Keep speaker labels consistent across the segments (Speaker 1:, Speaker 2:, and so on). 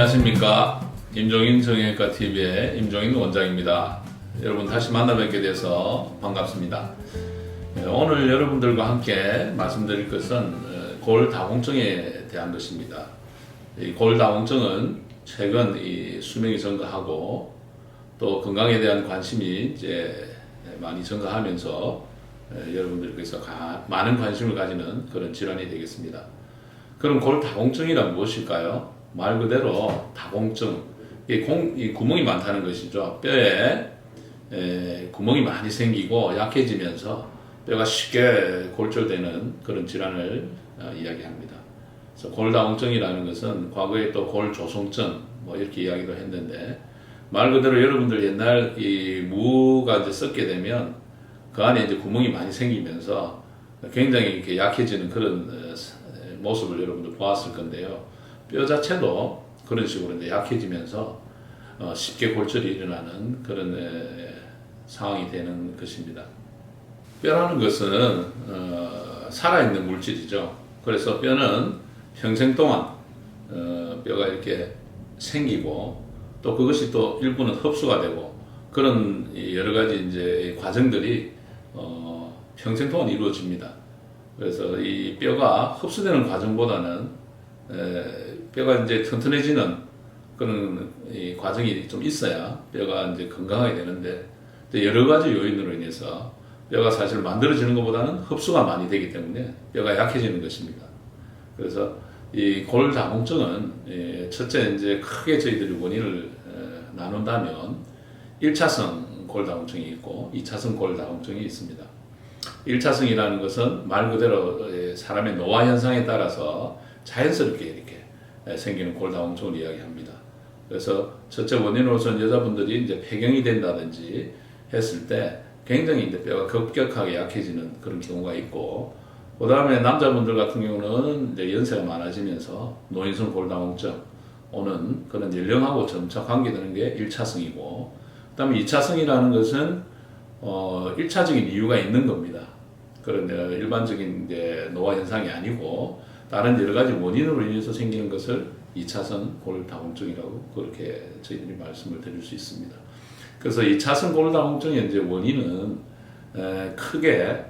Speaker 1: 안녕하십니까. 임종인 정형외과 TV의 임종인 원장입니다. 여러분 다시 만나 뵙게 돼서 반갑습니다. 오늘 여러분들과 함께 말씀드릴 것은 골다공증에 대한 것입니다. 이 골다공증은 최근 이 수명이 증가하고 또 건강에 대한 관심이 이제 많이 증가하면서 여러분들께서 많은 관심을 가지는 그런 질환이 되겠습니다. 그럼 골다공증이란 무엇일까요? 말 그대로 다공증, 이 구멍이 많다는 것이죠. 뼈에 구멍이 많이 생기고 약해지면서 뼈가 쉽게 골절되는 그런 질환을 이야기합니다. 그래서 골다공증이라는 것은 과거에 또 골조성증 뭐 이렇게 이야기도 했는데, 말 그대로 여러분들 옛날 이 무가 이제 썩게 되면 그 안에 이제 구멍이 많이 생기면서 굉장히 이렇게 약해지는 그런 모습을 여러분들 보았을 건데요. 뼈 자체도 그런 식으로 이제 약해지면서 쉽게 골절이 일어나는 그런 상황이 되는 것입니다. 뼈라는 것은 살아있는 물질이죠. 그래서 뼈는 평생 동안 뼈가 이렇게 생기고 또 그것이 또 일부는 흡수가 되고 그런 여러 가지 이제 과정들이 평생 동안 이루어집니다. 그래서 이 뼈가 흡수되는 과정보다는 뼈가 이제 튼튼해지는 그런 이 과정이 좀 있어야 뼈가 이제 건강하게 되는데, 여러 가지 요인으로 인해서 뼈가 사실 만들어지는 것보다는 흡수가 많이 되기 때문에 뼈가 약해지는 것입니다. 그래서 이 골다공증은 첫째 이제 크게 저희들이 원인을 나눈다면 1차성 골다공증이 있고 2차성 골다공증이 있습니다. 1차성이라는 것은 말 그대로 사람의 노화 현상에 따라서 자연스럽게 이렇게 생기는 골다공증을 이야기합니다. 그래서 첫째 원인으로서는 여자분들이 이제 폐경이 된다든지 했을 때 굉장히 이제 뼈가 급격하게 약해지는 그런 경우가 있고, 그 다음에 남자분들 같은 경우는 이제 연세가 많아지면서 노인성 골다공증 오는 그런 연령하고 점차 관계되는 게 1차성이고, 그 다음에 2차성이라는 것은 1차적인 이유가 있는 겁니다. 그런 일반적인 이제 노화 현상이 아니고 다른 여러 가지 원인으로 인해서 생기는 것을 2차성 골다공증이라고 그렇게 저희들이 말씀을 드릴 수 있습니다. 그래서 2차성 골다공증의 이제 원인은 크게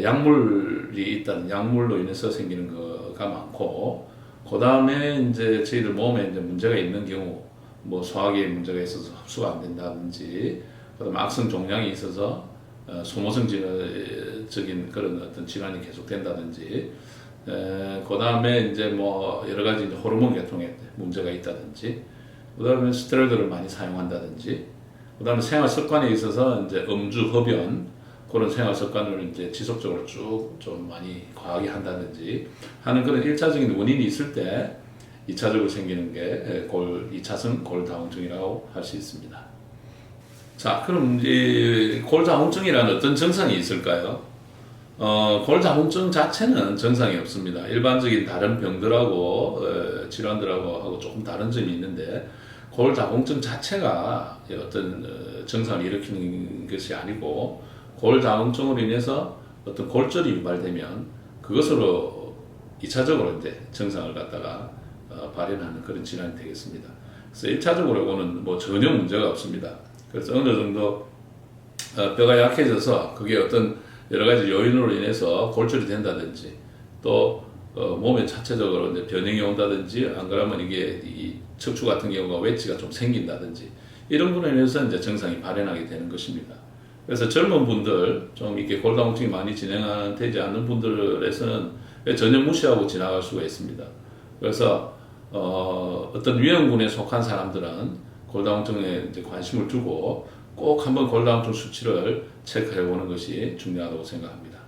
Speaker 1: 약물이 있다는 약물로 인해서 생기는 거가 많고, 그 다음에 이제 저희들 몸에 이제 문제가 있는 경우, 뭐 소화기에 문제가 있어서 흡수가 안 된다든지, 그다음에 악성 종양이 있어서 소모성적인 그런 어떤 질환이 계속된다든지, 그 다음에 이제 뭐 여러 가지 이제 호르몬 계통에 문제가 있다든지, 그 다음에 스테로이드를 많이 사용한다든지, 그 다음에 생활 습관에 있어서 이제 음주, 흡연, 그런 생활 습관을 이제 지속적으로 쭉 좀 많이 과하게 한다든지 하는 그런 1차적인 원인이 있을 때 2차적으로 생기는 게 2차성 골다공증이라고 할 수 있습니다. 자, 그럼 이 골다공증이라는 어떤 증상이 있을까요? 골다공증 자체는 증상이 없습니다. 일반적인 다른 병들하고 질환들하고 하고 조금 다른 점이 있는데, 골다공증 자체가 어떤 증상을 일으키는 것이 아니고, 골다공증으로 인해서 어떤 골절이 유발되면 그것으로 2차적으로 이제 증상을 갖다가 발현하는 그런 질환이 되겠습니다. 그래서 1차적으로는 뭐 전혀 문제가 없습니다. 그래서 어느 정도 뼈가 약해져서 그게 어떤 여러 가지 요인으로 인해서 골절이 된다든지, 또 몸에 자체적으로 이제 변형이 온다든지, 안 그러면 이게 이 척추 같은 경우가 웨지가 좀 생긴다든지, 이런 분에 인해서 이제 증상이 발현하게 되는 것입니다. 그래서 젊은 분들, 좀 이렇게 골다공증이 많이 진행되지 않는 분들에서는 전혀 무시하고 지나갈 수가 있습니다. 그래서 어떤 유형군에 속한 사람들은 골다공증에 이제 관심을 두고 꼭 한번 골다공증 수치를 체크해 보는 것이 중요하다고 생각합니다.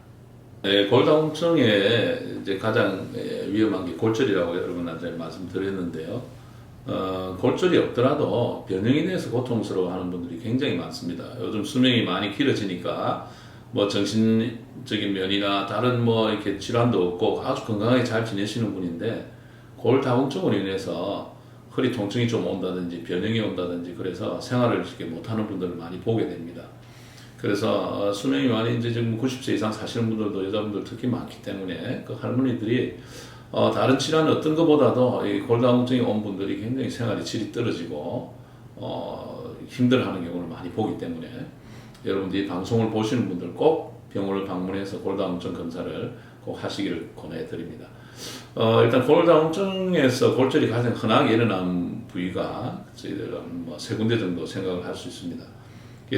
Speaker 1: 골다공증의 이제 가장 위험한 게 골절이라고 여러분한테 말씀드렸는데요. 골절이 없더라도 변형에 대해서 고통스러워하는 분들이 굉장히 많습니다. 요즘 수명이 많이 길어지니까 뭐 정신적인 면이나 다른 뭐 이렇게 질환도 없고 아주 건강하게 잘 지내시는 분인데, 골다공증으로 인해서 허리 통증이 좀 온다든지 변형이 온다든지 그래서 생활을 이렇게 못하는 분들을 많이 보게 됩니다. 그래서 수명이 많이 이제 지금 90세 이상 사시는 분들도 여자분들 특히 많기 때문에 그 할머니들이 다른 질환 어떤 것보다도 이 골다공증이 온 분들이 굉장히 생활의 질이 떨어지고 힘들어하는 경우를 많이 보기 때문에 여러분들이 방송을 보시는 분들 꼭 병원을 방문해서 골다공증 검사를 꼭 하시기를 권해드립니다. 일단 골다공증에서 골절이 가장 흔하게 일어나는 부위가 저희들은 뭐 세 군데 정도 생각을 할 수 있습니다.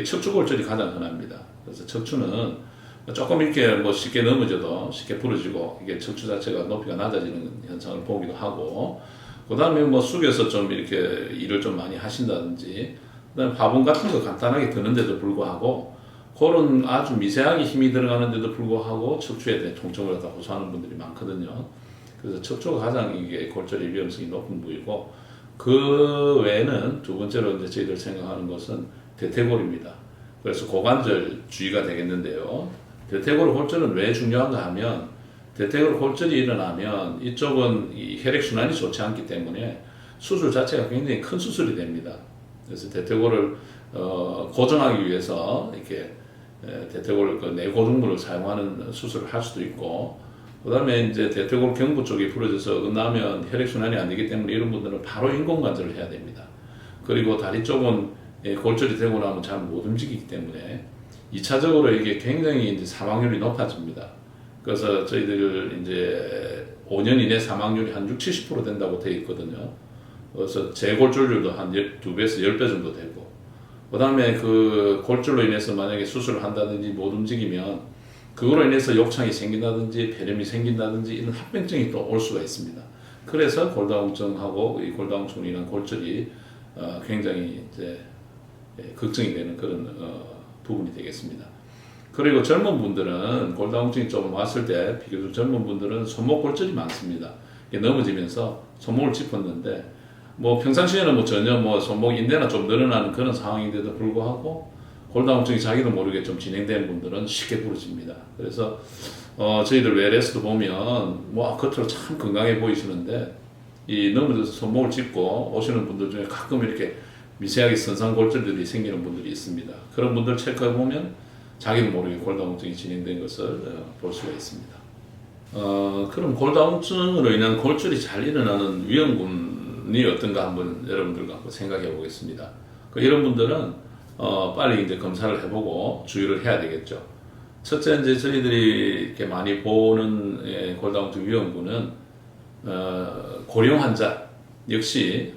Speaker 1: 척추골절이 가장 흔합니다. 그래서 척추는 조금 이렇게 뭐 쉽게 넘어져도 쉽게 부러지고 이게 척추 자체가 높이가 낮아지는 현상을 보기도 하고, 그 다음에 뭐 숙여서 좀 이렇게 일을 좀 많이 하신다든지, 그다음에 화분 같은 거 간단하게 드는데도 불구하고 그런 아주 미세하게 힘이 들어가는데도 불구하고 척추에 대한 통증을 갖다 호소하는 분들이 많거든요. 그래서 척추가 가장 이게 골절의 위험성이 높은 부위고, 그 외에는 두 번째로 이제 저희들 생각하는 것은 대퇴골입니다. 그래서 고관절 주의가 되겠는데요. 대퇴골 골절은 왜 중요한가 하면, 대퇴골 골절이 일어나면 이쪽은 이 혈액순환이 좋지 않기 때문에 수술 자체가 굉장히 큰 수술이 됩니다. 그래서 대퇴골을 고정하기 위해서 이렇게 대퇴골 그 내고정물을 사용하는 수술을 할 수도 있고, 그 다음에 이제 대퇴골 경부 쪽이 부러져서 어긋나면 혈액순환이 안 되기 때문에 이런 분들은 바로 인공관절을 해야 됩니다. 그리고 다리 쪽은 골절이 되고 나면 잘 못 움직이기 때문에 2차적으로 이게 굉장히 이제 사망률이 높아집니다. 그래서 저희들 이제 5년 이내 사망률이 한 60~70% 된다고 되어 있거든요. 그래서 재골절률도 한 2배에서 10배 정도 되고, 그 다음에 그 골절로 인해서 만약에 수술을 한다든지 못 움직이면 그거로 인해서 욕창이 생긴다든지 폐렴이 생긴다든지 이런 합병증이 또 올 수가 있습니다. 그래서 골다공증하고 이 골다공증으로 인한 골절이 굉장히 이제 걱정이 되는 그런 부분이 되겠습니다. 그리고 젊은 분들은 골다공증이 좀 왔을 때 비교적 젊은 분들은 손목 골절이 많습니다. 넘어지면서 손목을 짚었는데 뭐 평상시에는 뭐 전혀 뭐 손목 인대나 좀 늘어나는 그런 상황인데도 불구하고 골다공증이 자기도 모르게 좀 진행된 분들은 쉽게 부러집니다. 그래서 저희들 외래에서도 보면 뭐 겉으로 참 건강해 보이시는데 이 넘어져서 손목을 짚고 오시는 분들 중에 가끔 이렇게 미세하게 선상골절들이 생기는 분들이 있습니다. 그런 분들 체크해 보면 자기도 모르게 골다공증이 진행된 것을 볼 수가 있습니다. 그럼 골다공증으로 인한 골절이 잘 일어나는 위험군이 어떤가 한번 여러분들과 한번 생각해 보겠습니다. 이런 분들은 빨리 이제 검사를 해보고 주의를 해야 되겠죠. 첫째, 이제 저희들이 이렇게 많이 보는 골다공증 위험군은 고령 환자 역시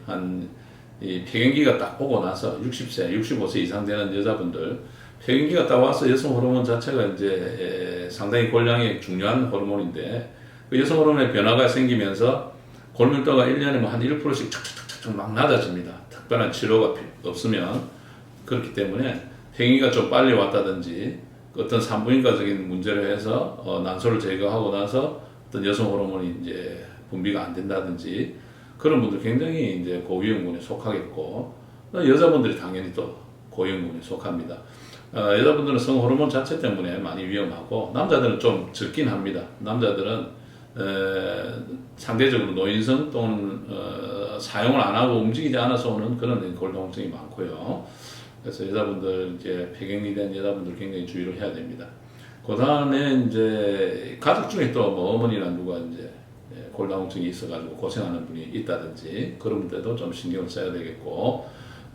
Speaker 1: 이 폐경기가 딱 오고 나서 60세, 65세 이상 되는 여자분들, 폐경기가 딱 와서 여성 호르몬 자체가 이제 상당히 골량의 중요한 호르몬인데, 그 여성 호르몬의 변화가 생기면서 골밀도가 1년에 뭐 한 1%씩 척척척척 막 낮아집니다. 특별한 치료가 없으면. 그렇기 때문에 폐경기가 좀 빨리 왔다든지 어떤 산부인과적인 문제를 해서 난소를 제거하고 나서 어떤 여성 호르몬이 이제 분비가 안 된다든지 그런 분들 굉장히 이제 고위험군에 속하겠고, 여자분들이 당연히 또 고위험군에 속합니다. 여자분들은 성 호르몬 자체 때문에 많이 위험하고, 남자들은 좀 적긴 합니다. 남자들은 상대적으로 노인성 또는 사용을 안 하고 움직이지 않아서 오는 그런 골다공증이 많고요. 그래서 여자분들 이제 폐경이 된 여자분들 굉장히 주의를 해야 됩니다. 그 다음에 이제 가족 중에 또 뭐 어머니나 누가 이제 골다공증이 있어가지고 고생하는 분이 있다든지 그런 분들도 좀 신경을 써야 되겠고,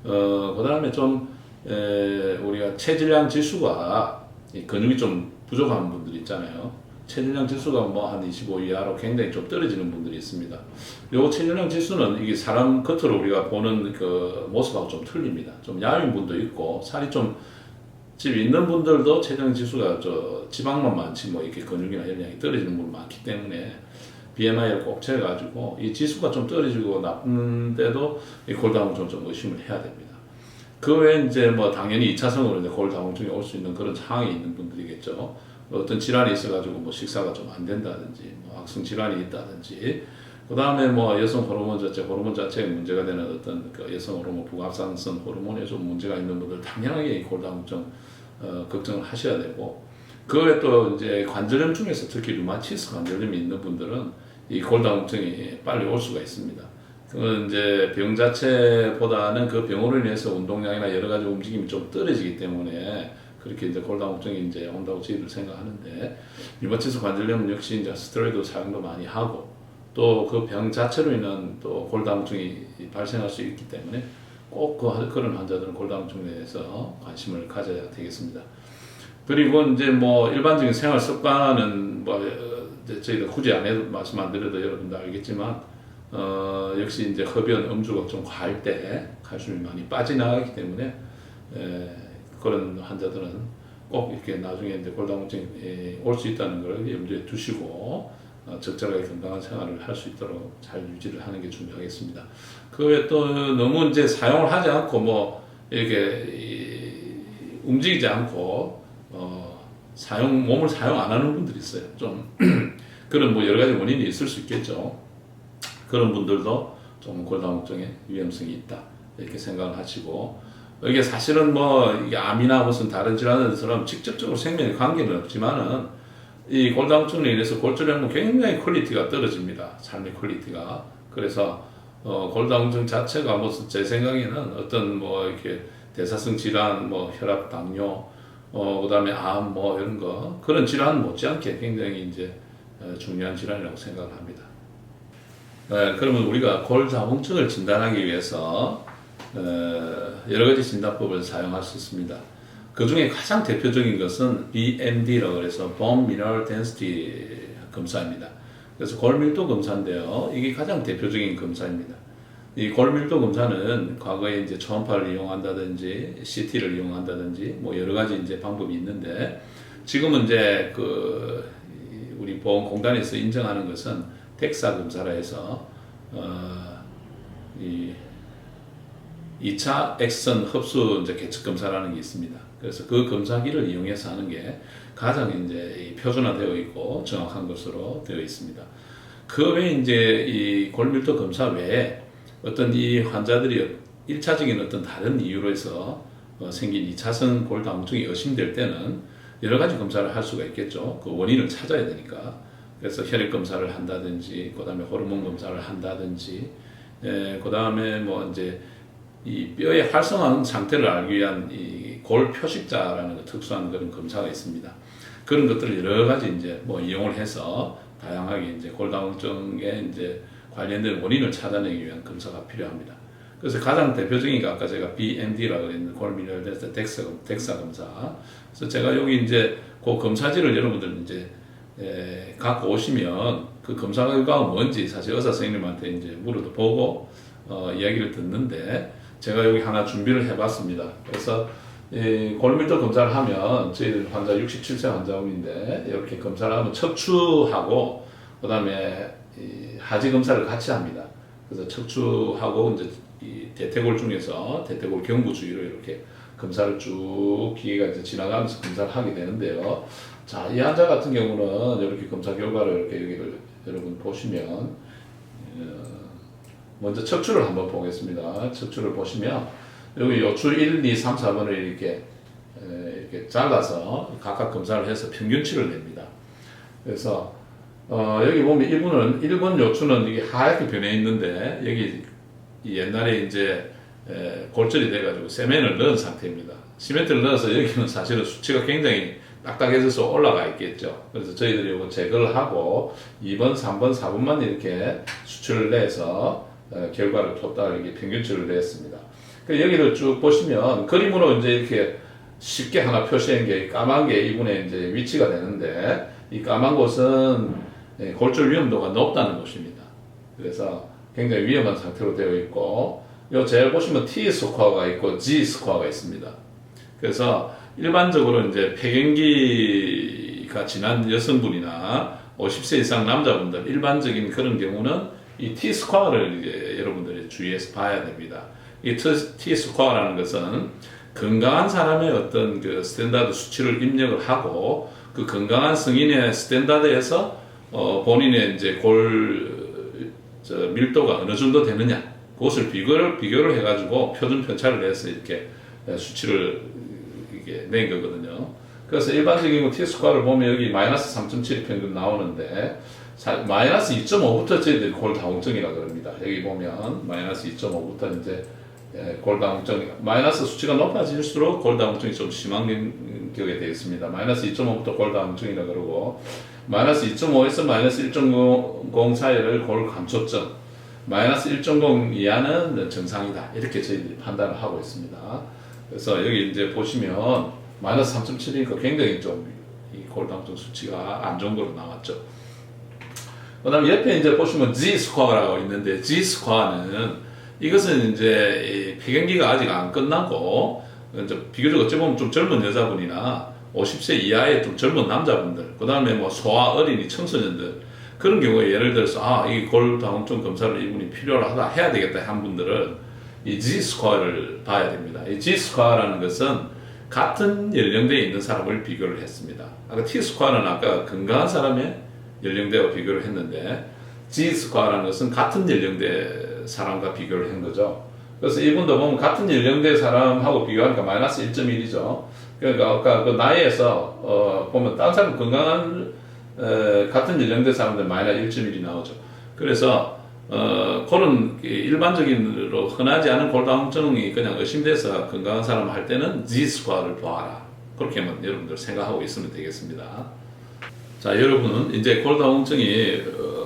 Speaker 1: 그 다음에 좀 우리가 체질량 지수가 근육이 좀 부족한 분들 있잖아요. 체질량 지수가 뭐 한 25 이하로 굉장히 좀 떨어지는 분들이 있습니다. 요 체질량 지수는 이게 사람 겉으로 우리가 보는 그 모습하고 좀 틀립니다. 좀 야윈 분도 있고 살이 좀 집 있는 분들도 체질량 지수가 지방만 많지 뭐 이렇게 근육이나 혈량이 떨어지는 분 많기 때문에 BMI를 꼭 재가지고 이 지수가 좀 떨어지고 나쁜데도 이 골다공증을 좀 의심을 해야 됩니다. 그 외에 이제 뭐 당연히 2차성으로 이제 골다공증이 올 수 있는 그런 상황이 있는 분들이겠죠. 어떤 질환이 있어가지고 뭐 식사가 좀 안 된다든지, 뭐 악성 질환이 있다든지, 그 다음에 뭐 여성 호르몬 자체에 문제가 되는 어떤 그 여성 호르몬 부합상선 호르몬에 좀 문제가 있는 분들 당연하게 이 골다공증 걱정을 하셔야 되고, 그 외에 또 이제 관절염 중에서 특히 류마티스 관절염이 있는 분들은 이 골다공증이 빨리 올 수가 있습니다. 그건 이제 병 자체보다는 그 병으로 인해서 운동량이나 여러 가지 움직임이 좀 떨어지기 때문에 그렇게 이제 골다공증이 이제 온다고 저희들 생각하는데, 류마티스 관절염은 역시 이제 스테로이드 사용도 많이 하고 또 그 병 자체로 인한 또 골다공증이 발생할 수 있기 때문에 꼭 그런 환자들은 골다공증에 대해서 관심을 가져야 되겠습니다. 그리고 이제 뭐 일반적인 생활 습관은 뭐 이제 저희가 굳이 안 해도 말씀 안 드려도 여러분도 알겠지만 역시 이제 흡연, 음주가 좀 과할 때 칼슘이 많이 빠져나가기 때문에 그런 환자들은 꼭 이렇게 나중에 이제 골다공증이 올 수 있다는 걸 염두에 두시고 적절하게 건강한 생활을 할 수 있도록 잘 유지를 하는 게 중요하겠습니다. 그 외에 또 너무 이제 사용을 하지 않고 뭐 이렇게 움직이지 않고 몸을 사용 안 하는 분들이 있어요. 좀 그런 뭐 여러 가지 원인이 있을 수 있겠죠. 그런 분들도 좀 골다공증의 위험성이 있다 이렇게 생각을 하시고, 이게 사실은 뭐 이게 암이나 무슨 다른 질환들처럼 직접적으로 생명에 관계는 없지만은 이 골다공증으로 인해서 골절하면 굉장히 퀄리티가 떨어집니다. 삶의 퀄리티가. 그래서 골다공증 자체가 뭐 제 생각에는 어떤 뭐 이렇게 대사성 질환, 뭐 혈압, 당뇨, 그다음에 암 뭐 이런 거 그런 질환 못지않게 굉장히 이제 중요한 질환이라고 생각을 합니다. 그러면 우리가 골다공증을 진단하기 위해서 여러 가지 진단법을 사용할 수 있습니다. 그 중에 가장 대표적인 것은 BMD라고 해서 Bone Mineral Density 검사입니다. 그래서 골밀도 검사인데요. 이게 가장 대표적인 검사입니다. 이 골밀도 검사는 과거에 이제 초음파를 이용한다든지 CT를 이용한다든지 뭐 여러 가지 이제 방법이 있는데, 지금은 이제 우리 보건공단에서 인정하는 것은 덱사 검사라 해서 이 2차 액선 흡수 이제 계측 검사라는 게 있습니다. 그래서 그 검사기를 이용해서 하는 게 가장 이제 표준화되어 있고 정확한 것으로 되어 있습니다. 그 외에 이제 이 골밀도 검사 외에 어떤 이 환자들이 1차적인 어떤 다른 이유로 해서 생긴 2차성 골다공증이 의심될 때는 여러 가지 검사를 할 수가 있겠죠. 그 원인을 찾아야 되니까. 그래서 혈액 검사를 한다든지, 그 다음에 호르몬 검사를 한다든지, 그 다음에 뭐 이제 이 뼈의 활성화 상태를 알기 위한 이 골 표식자라는 특수한 그런 검사가 있습니다. 그런 것들을 여러 가지 이제 뭐 이용을 해서 다양하게 이제 골다공증에 이제 관련된 원인을 찾아내기 위한 검사가 필요합니다. 그래서 가장 대표적인 게 아까 제가 BMD라고 했는 골밀도 덱사 검사. 그래서 제가 여기 이제 그 검사지를 여러분들 이제 갖고 오시면 그 검사 결과가 뭔지 사실 의사 선생님한테 이제 물어도 보고 이야기를 듣는데, 제가 여기 하나 준비를 해봤습니다. 그래서 골밀도 검사를 하면 저희들 환자 67세 환자분인데 이렇게 검사를 하면 척추하고 그 다음에 하지 검사를 같이 합니다. 그래서 척추하고 이제 이 대퇴골 중에서 대퇴골 경부 주위로 이렇게 검사를 쭉 기계가 이제 지나가면서 검사를 하게 되는데요. 자, 이 환자 같은 경우는 이렇게 검사 결과를 이렇게 여기를 여러분 보시면 먼저 척추를 한번 보겠습니다. 척추를 보시면 여기 요추 1, 2, 3, 4번을 이렇게 잘라서 각각 검사를 해서 평균치를 냅니다. 그래서 여기 보면 1번 요추는 이게 하얗게 변해 있는데, 여기 옛날에 이제 골절이 돼가지고 세면을 넣은 상태입니다. 시멘트를 넣어서 여기는 사실은 수치가 굉장히 딱딱해져서 올라가 있겠죠. 그래서 저희들이 이거 제거를 하고 2번, 3번, 4번만 이렇게 수치를 내서 결과를 토탈 이렇게 평균치를 냈습니다. 여기를 쭉 보시면 그림으로 이제 이렇게 쉽게 하나 표시한 게 까만 게 이분의 이제 위치가 되는데, 이 까만 곳은 골절 위험도가 높다는 곳입니다. 그래서 굉장히 위험한 상태로 되어 있고, 요 제일 보시면 T 스코어가 있고 G 스코어가 있습니다. 그래서 일반적으로 이제 폐경기가 지난 여성분이나 50세 이상 남자분들 일반적인 그런 경우는 이 T 스코어를 이제 여러분들이 주의해서 봐야 됩니다. 이 T 스코어라는 것은 건강한 사람의 어떤 그 스탠다드 수치를 입력을 하고, 그 건강한 성인의 스탠다드에서 본인의 이제 밀도가 어느 정도 되느냐, 그것을 비교를 해가지고 표준 편차를 내서 이렇게 수치를 이게 낸 거거든요. 그래서 일반적인 T 스코어를 보면 여기 마이너스 3.7이 평균 나오는데, 마이너스 2.5부터 저희들이 골다공증이라고 그럽니다. 여기 보면 마이너스 2.5부터 이제 골다공증 마이너스 수치가 높아질수록 골다공증이 좀 심한 격에 되겠습니다. 마이너스 2.5부터 골다공증이라 그러고 마이너스 2.5에서 마이너스 1.0 사이를 골감초증, 마이너스 1.0 이하는 정상이다. 이렇게 저희들이 판단을 하고 있습니다. 그래서 여기 이제 보시면 마이너스 3.7이니까 굉장히 좀 이 골다공증 수치가 안 좋은 걸로 나왔죠. 그 다음에 옆에 이제 보시면 G-스코어라고 있는데 G-스코어는 이것은 이제 폐경기가 아직 안 끝나고 이제 비교적 어찌 보면 좀 젊은 여자분이나 50세 이하의 좀 젊은 남자분들, 그 다음에 뭐 소아 어린이 청소년들 그런 경우에 예를 들어서 이 골다공증 검사를 이분이 필요하다 해야 되겠다 한 분들은 이 G-스코어를 봐야 됩니다. 이 G-스코어라는 것은 같은 연령대에 있는 사람을 비교를 했습니다. 아까 T-스코어는 아까 건강한 사람의 연령대와 비교를 했는데 G-스코어라는 것은 같은 연령대 사람과 비교를 한 거죠. 그래서 이분도 보면 같은 연령대 사람하고 비교하니까 마이너스 1.1이죠. 그러니까 아까 그 나이에서 보면 다른 사람 건강한 같은 연령대 사람들 마이너스 1.1이 나오죠. 그래서 그런 일반적인으로 흔하지 않은 골다공증이 그냥 의심돼서 건강한 사람 할 때는 G-스코어를 보아라. 그렇게만 여러분들 생각하고 있으면 되겠습니다. 자, 여러분은 이제 골다공증이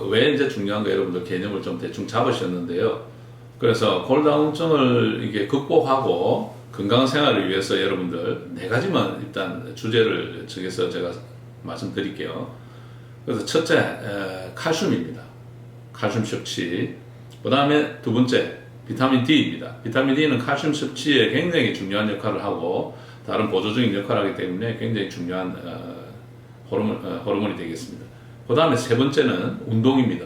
Speaker 1: 왜 이제 중요한가 여러분들 개념을 좀 대충 잡으셨는데요. 그래서 골다공증을 이게 극복하고 건강 생활을 위해서 여러분들 네 가지만 일단 주제를 정해서 제가 말씀드릴게요. 그래서 첫째, 칼슘입니다. 칼슘 섭취. 그 다음에 두 번째, 비타민 D입니다. 비타민 D는 칼슘 섭취에 굉장히 중요한 역할을 하고 다른 보조적인 역할을 하기 때문에 굉장히 중요한 호르몬이 되겠습니다. 그 다음에 세 번째는 운동입니다.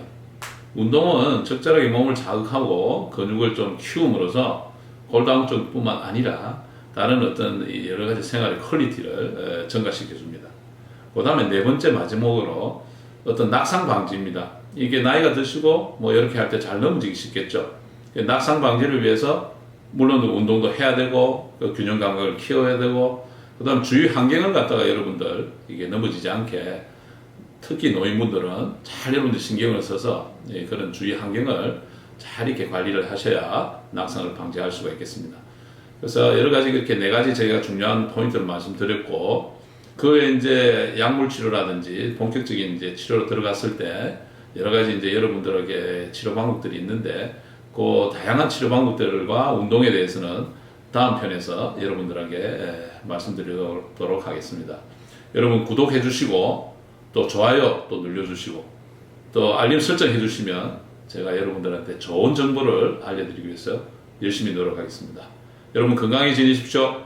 Speaker 1: 운동은 적절하게 몸을 자극하고 근육을 좀 키움으로써 골다공증뿐만 아니라 다른 어떤 여러 가지 생활의 퀄리티를 증가시켜 줍니다. 그 다음에 네 번째 마지막으로 어떤 낙상 방지입니다. 이게 나이가 드시고 뭐 이렇게 할 때 잘 넘어지기 쉽겠죠. 낙상 방지를 위해서 물론 운동도 해야 되고 균형 감각을 키워야 되고 그 다음 주위 환경을 갖다가 여러분들 이게 넘어지지 않게 특히 노인분들은 잘 여러분들 신경을 써서 그런 주위 환경을 잘 이렇게 관리를 하셔야 낙상을 방지할 수가 있겠습니다. 그래서 여러 가지 이렇게 네 가지 저희가 중요한 포인트를 말씀드렸고 그에 이제 약물 치료라든지 본격적인 이제 치료로 들어갔을 때 여러 가지 이제 여러분들에게 치료 방법들이 있는데 그 다양한 치료 방법들과 운동에 대해서는 다음 편에서 여러분들에게 말씀드리도록 하겠습니다. 여러분 구독해 주시고 또 좋아요 또 눌러주시고 또 알림 설정해 주시면 제가 여러분들한테 좋은 정보를 알려드리기 위해서 열심히 노력하겠습니다. 여러분 건강히 지내십시오.